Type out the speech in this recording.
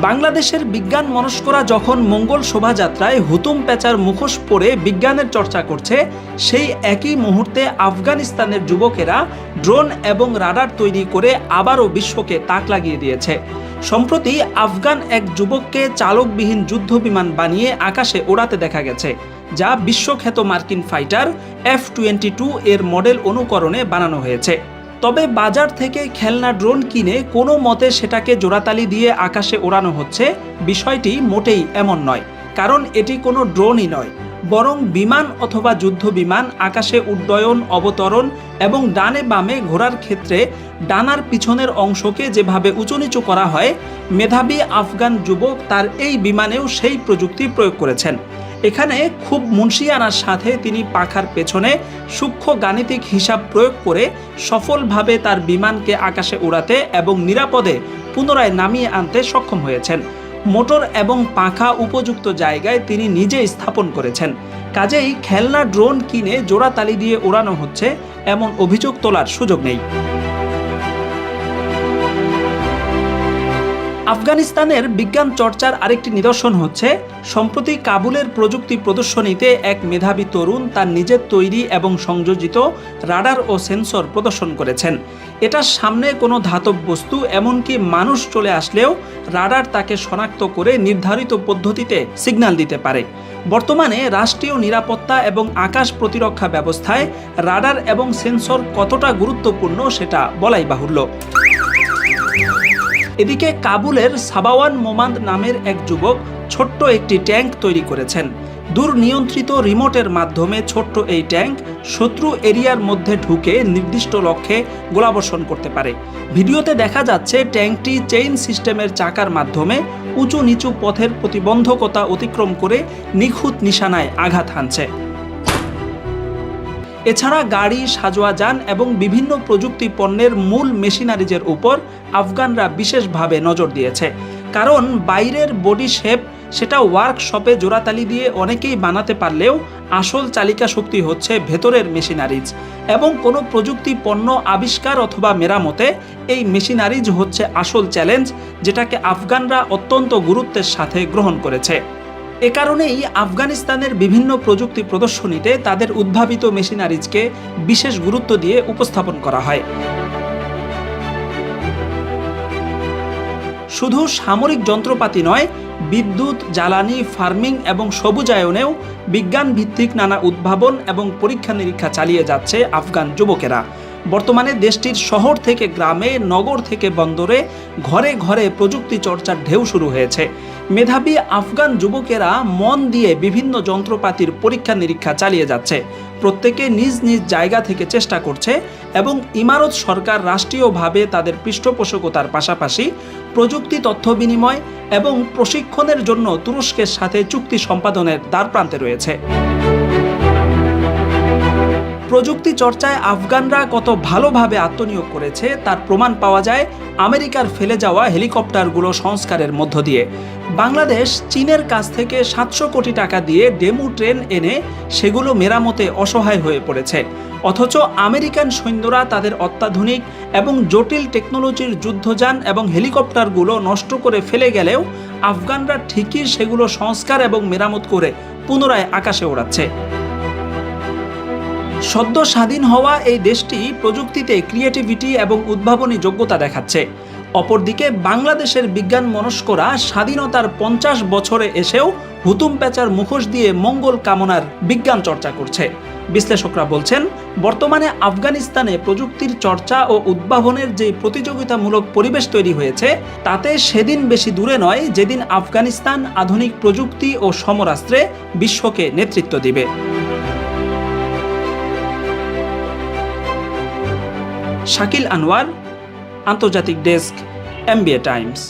বাংলাদেশের বিজ্ঞান মনস্করা যখন মঙ্গল শোভাযাত্রায় হুতুম পেঁচার মুখোশ পরে বিজ্ঞানের চর্চা করছে, সেই একই মুহূর্তে আফগানিস্তানের যুবকেরা ড্রোন এবং রাডার তৈরি করে আবারও বিশ্বকে তাক লাগিয়ে দিয়েছে। সম্প্রতি আফগান এক যুবককে চালকবিহীন যুদ্ধবিমান বানিয়ে আকাশে ওড়াতে দেখা গেছে, যা বিশ্বখ্যাত মার্কিন ফাইটার F-22 এর মডেল অনুকরণে বানানো হয়েছে। তবে বাজার থেকে খেলনা ড্রোন কিনে কোনো মতে সেটাকে জোড়াতালি দিয়ে আকাশে ওড়ানো হচ্ছে, বিষয়টি মোটেই এমন নয়। কারণ এটি কোনো ড্রোনই নয়, বরং বিমান অথবা যুদ্ধ বিমান আকাশে উড্ডয়ন, অবতরণ এবং ডানে বামে ঘোরার ক্ষেত্রে ডানার পিছনের অংশকে যেভাবে উঁচু নিচু করা হয়, মেধাবী আফগান যুবক তার এই বিমানেও সেই প্রযুক্তি প্রয়োগ করেছেন। এখানে খুব মুনশিয়ানার সাথে তিনি পাখার পেছনে সূক্ষ্ম গাণিতিক হিসাব প্রয়োগ করে সফলভাবে তার বিমানকে আকাশে উড়াতে এবং নিরাপদে পুনরায় নামিয়ে আনতে সক্ষম হয়েছেন। মোটর এবং পাখা উপযুক্ত জায়গায় তিনি নিজে স্থাপন করেছেন। কাজেই খেলনা ড্রোন কিনে জোড়াতালি দিয়ে ওড়ানো হচ্ছে, এমন অভিযোগ তোলার সুযোগ নেই। আফগানিস্তানের বিজ্ঞান চর্চার আরেকটি নিদর্শন হচ্ছে সম্প্রতি কাবুলের প্রযুক্তি প্রদর্শনীতে এক মেধাবী তরুণ তার নিজের তৈরি এবং সংযোজিত রাডার ও সেন্সর প্রদর্শন করেছেন। এটার সামনে কোনো ধাতব বস্তু, এমনকি মানুষ চলে আসলেও রাডার তাকে শনাক্ত করে নির্ধারিত পদ্ধতিতে সিগন্যাল দিতে পারে। বর্তমানে রাষ্ট্রীয় নিরাপত্তা এবং আকাশ প্রতিরক্ষা ব্যবস্থায় রাডার এবং সেন্সর কতটা গুরুত্বপূর্ণ সেটা বলাই বাহুল্য। এদিকে কাবুলের সাবাওয়ান মোমান্দ নামের এক যুবক ছোট্ট একটি ট্যাঙ্ক তৈরি করেছেন। দূরনিয়ন্ত্রিত রিমোটের মাধ্যমে ছোট্ট এই ট্যাঙ্ক শত্রু এরিয়ার মধ্যে ঢুকে নির্দিষ্ট লক্ষ্যে গোলাবর্ষণ করতে পারে। ভিডিওতে দেখা যাচ্ছে ট্যাঙ্কটি চেইন সিস্টেমের চাকার মাধ্যমে উঁচু নিচু পথের প্রতিবন্ধকতা অতিক্রম করে নিখুঁত নিশানায় আঘাত হানছে। এছাড়া গাড়ি, সাজোয়া যান এবং বিভিন্ন প্রযুক্তি পণ্যের মূল মেশিনারিজের উপর আফগানরা বিশেষভাবে নজর দিয়েছে। কারণ বাইরের বডি শেপ সেটা ওয়ার্কশপে জোড়াতালি দিয়ে অনেকেই বানাতে পারলেও আসল চালিকা শক্তি হচ্ছে ভেতরের মেশিনারিজ, এবং কোনো প্রযুক্তি পণ্য আবিষ্কার অথবা মেরামতে এই মেশিনারিজ হচ্ছে আসল চ্যালেঞ্জ, যেটাকে আফগানরা অত্যন্ত গুরুত্বের সাথে গ্রহণ করেছে। এ কারণেই আফগানিস্তানের বিভিন্ন প্রযুক্তি প্রদর্শনীতে তাদের উদ্ভাবিত মেশিনারিজকে বিশেষ গুরুত্ব দিয়ে উপস্থাপন করা হয়। শুধু সামরিক যন্ত্রপাতি নয়, বিদ্যুৎ, জ্বালানি, ফার্মিং এবং সবুজায়নেও বিজ্ঞান ভিত্তিক নানা উদ্ভাবন এবং পরীক্ষা নিরীক্ষা চালিয়ে যাচ্ছে আফগান যুবকেরা। বর্তমানে দেশটির শহর থেকে গ্রামে, নগর থেকে বন্দরে ঘরে ঘরে প্রযুক্তি চর্চার ঢেউ শুরু হয়েছে। মেধাবী আফগান যুবকেরা মন দিয়ে বিভিন্ন যন্ত্রপাতির পরীক্ষা নিরীক্ষা চালিয়ে যাচ্ছে। প্রত্যেকে নিজ নিজ জায়গা থেকে চেষ্টা করছে এবং ইমারত সরকার রাষ্ট্রীয়ভাবে তাদের পৃষ্ঠপোষকতার পাশাপাশি প্রযুক্তি তথ্য বিনিময় এবং প্রশিক্ষণের জন্য তুরস্কের সাথে চুক্তি সম্পাদনের দ্বারপ্রান্তে রয়েছে। প্রযুক্তি চর্চায় আফগানরা কত ভালোভাবে আত্মনিয়োগ করেছে তার প্রমাণ পাওয়া যায় আমেরিকার ফেলে যাওয়া হেলিকপ্টারগুলো সংস্কারের মধ্য দিয়ে। বাংলাদেশ চীনের কাছ থেকে 700 কোটি টাকা দিয়ে ডেমু ট্রেন এনে সেগুলো মেরামতে অসহায় হয়ে পড়েছে, অথচ আমেরিকান সৈন্যরা তাদের অত্যাধুনিক এবং জটিল টেকনোলজির যুদ্ধযান এবং হেলিকপ্টারগুলো নষ্ট করে ফেলে গেলেও আফগানরা ঠিকই সেগুলো সংস্কার এবং মেরামত করে পুনরায় আকাশে ওড়াচ্ছে। সদ্য স্বাধীন হওয়া এই দেশটি প্রযুক্তিতে ক্রিয়েটিভিটি এবং উদ্ভাবনী যোগ্যতা দেখাচ্ছে। অপরদিকে বাংলাদেশের বিজ্ঞান মনস্করা স্বাধীনতার 50 বছরে এসেও হুতুম পেঁচার মুখোশ দিয়ে মঙ্গল কামনার বিজ্ঞান চর্চা করছে। বিশ্লেষকরা বলছেন, বর্তমানে আফগানিস্তানে প্রযুক্তির চর্চা ও উদ্ভাবনের যে প্রতিযোগিতামূলক পরিবেশ তৈরি হয়েছে, তাতে সেদিন বেশি দূরে নয় যেদিন আফগানিস্তান আধুনিক প্রযুক্তি ও সমরাস্ত্রে বিশ্বকে নেতৃত্ব দিবে। শাকিল আনোয়ার, আন্তর্জাতিক ডেস্ক, MBA টাইমস।